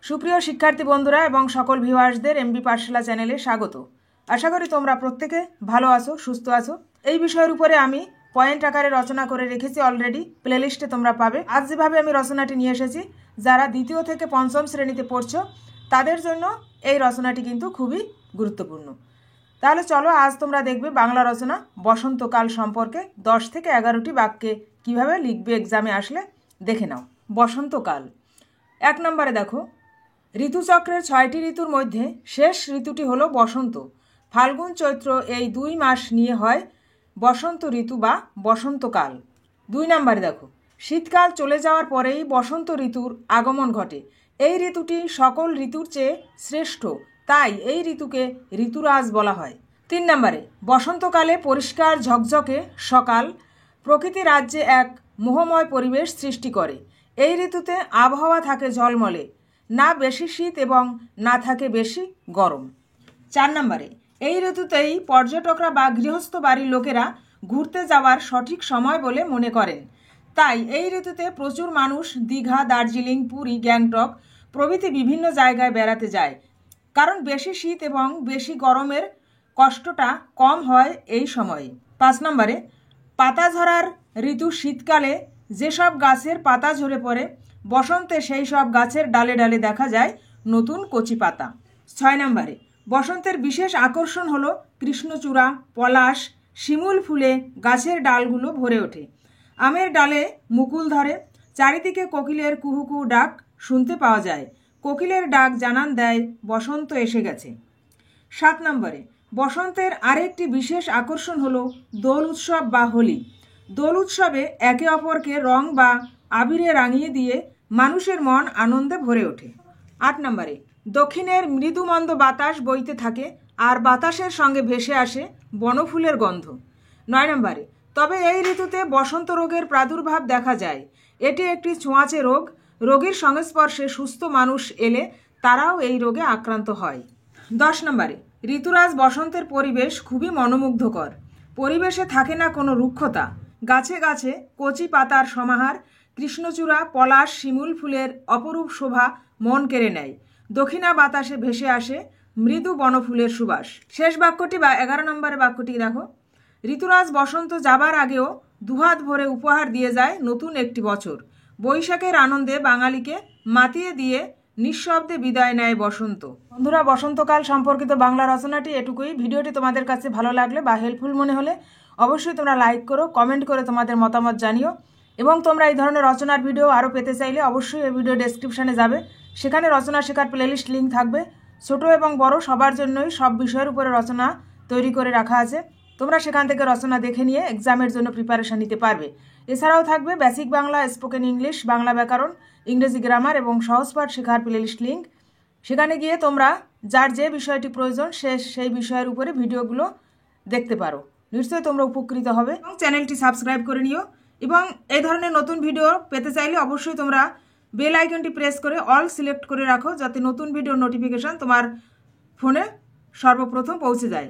সুপ্রিয় শিক্ষার্থী বন্ধুরা এবং সকল ভিউয়ার্সদের এমবি পাঠশালা চ্যানেলে স্বাগত। আশা করি তোমরা প্রত্যেকে ভালো আছো, সুস্থ আছো। এই বিষয়ের উপরে আমি পয়েন্ট আকারে রচনা করে রেখেছি, অলরেডি প্লেলিস্টে তোমরা পাবে। আজ যেভাবে আমি রচনাটি নিয়ে এসেছি, যারা দ্বিতীয় থেকে পঞ্চম শ্রেণীতে পড়ছো তাদের জন্য এই রচনাটি কিন্তু খুবই গুরুত্বপূর্ণ। তাহলে চলো, আজ তোমরা দেখবে বাংলা রচনা বসন্তকাল সম্পর্কে 10 থেকে 11টি বাক্যে কিভাবে লিখবে এক্সামে আসলে। দেখে নাও। বসন্তকাল। 1 নম্বরে দেখো, ঋতুচক্রের 6টি ঋতুর মধ্যে শেষ ঋতুটি হলো বসন্ত। ফাল্গুন চৈত্র এই 2 মাস নিয়ে হয় বসন্ত ঋতু বা বসন্তকাল। 2 নম্বরে দেখো, শীতকাল চলে যাওয়ার পরেই বসন্ত ঋতুর আগমন ঘটে। এই ঋতুটি সকল ঋতুর চেয়ে শ্রেষ্ঠ, তাই এই ঋতুকে ঋতুরাজ বলা হয়। 3 নম্বরে, বসন্তকালে পরিষ্কার ঝকঝকে সকাল প্রকৃতি রাজ্যে এক মোহময় পরিবেশ সৃষ্টি করে। এই ঋতুতে আবহাওয়া থাকে ঝলমলে, না বেশি শীত এবং না থাকে বেশি গরম। 4 নম্বরে, এই ঋতুতেই পর্যটকরা বা গৃহস্থ বাড়ির লোকেরা ঘুরতে যাওয়ার সঠিক সময় বলে মনে করেন। তাই এই ঋতুতে প্রচুর মানুষ দীঘা, দার্জিলিং, পুরী, গ্যাংটক প্রভৃতি বিভিন্ন জায়গায় বেড়াতে যায়, কারণ বেশি শীত এবং বেশি গরমের কষ্টটা কম হয় এই সময়ে। 5 নম্বরে, পাতা ঝরার ঋতু শীতকালে যেসব গাছের পাতা ঝরে পড়ে, বসন্তে সেই সব গাছের ডালে ডালে দেখা যায় নতুন কচি পাতা। 6 নম্বরে, বসন্তের বিশেষ আকর্ষণ হলো কৃষ্ণচূড়া, পলাশ, শিমুল ফুলে গাছের ডালগুলো ভরে ওঠে। আমের ডালে মুকুল ধরে, চারিদিকে কোকিলের কুহু কুহু ডাক শুনতে পাওয়া যায়। কোকিলের ডাক জানান দেয় বসন্ত এসে গেছে। 7 নম্বরে, বসন্তের আরেকটি বিশেষ আকর্ষণ হলো দোল উৎসব বা হোলি। দোল উৎসবে একে অপরকে রং বা আবিরে রাঙিয়ে দিয়ে মানুষের মন আনন্দে ভরে ওঠে। 8 নম্বরে, দক্ষিণের মৃদুমন্দ বাতাস বইতে থাকে আর বাতাসের সঙ্গে ভেসে আসে বনফুলের গন্ধ। 9 নম্বরে, তবে এই ঋতুতে বসন্ত রোগের প্রাদুর্ভাব দেখা যায়। এটি একটি ছোঁয়াচে রোগ। রোগীর সংস্পর্শে সুস্থ মানুষ এলে তারাও এই রোগে আক্রান্ত হয়। 10 নম্বরে, ঋতুরাজ বসন্তের পরিবেশ খুবই মনোমুগ্ধকর। পরিবেশে থাকে না কোনো রুক্ষতা, গাছে গাছে কচি পাতার সমাহার, কৃষ্ণচূড়া, পলাশ, শিমুল ফুলের অপরূপ শোভা মন কেড়ে নেয়। দক্ষিণা বাতাসে ভেসে আসে মৃদু বনফুলের সুবাস। শেষ বাক্যটি বা 11 নম্বরের বাক্যটি দেখো, ঋতুরাজ বসন্ত যাবার আগেও দুহাত ভরে উপহার দিয়ে যায় নতুন একটি বছর। বৈশাখের আনন্দে বাঙালিকে মাতিয়ে দিয়ে নিঃশব্দে বিদায় নেয় বসন্ত। বন্ধুরা, বসন্তকাল সম্পর্কিত বাংলা রচনাটি এটুকুই। ভিডিওটি তোমাদের কাছে ভালো লাগলে বা হেল্পফুল মনে হলে অবশ্যই তোমরা লাইক করো, কমেন্ট করে তোমাদের মতামত জানিও। এবং তোমরা এই ধরনের রচনার ভিডিও আরও পেতে চাইলে অবশ্যই এই ভিডিও ডেসক্রিপশানে যাবে, সেখানে রচনা শেখার প্লেলিস্ট লিঙ্ক থাকবে। ছোট এবং বড় সবার জন্যই সব বিষয়ের উপরে রচনা তৈরি করে রাখা আছে। তোমরা সেখান থেকে রচনা দেখে নিয়ে এক্সামের জন্য প্রিপারেশান নিতে পারবে। এছাড়াও থাকবে basic Bangla, spoken English, Bangla ব্যাকরণ, ইংরেজি গ্রামার এবং সহজ পাঠ শেখার প্লেলিস্ট লিঙ্ক। সেখানে গিয়ে তোমরা যার যে বিষয়টি প্রয়োজন সেই বিষয়ের উপরে ভিডিওগুলো দেখতে পারো। নিশ্চয়ই তোমরা উপকৃত হবে। এবং চ্যানেলটি সাবস্ক্রাইব করে নিও। এবং এই ধরনের নতুন ভিডিও পেতে চাইলে অবশ্যই তোমরা বেল আইকনটি প্রেস করে অল সিলেক্ট করে রাখো, যাতে নতুন ভিডিওর নোটিফিকেশান তোমার ফোনে সর্বপ্রথম পৌঁছে যায়।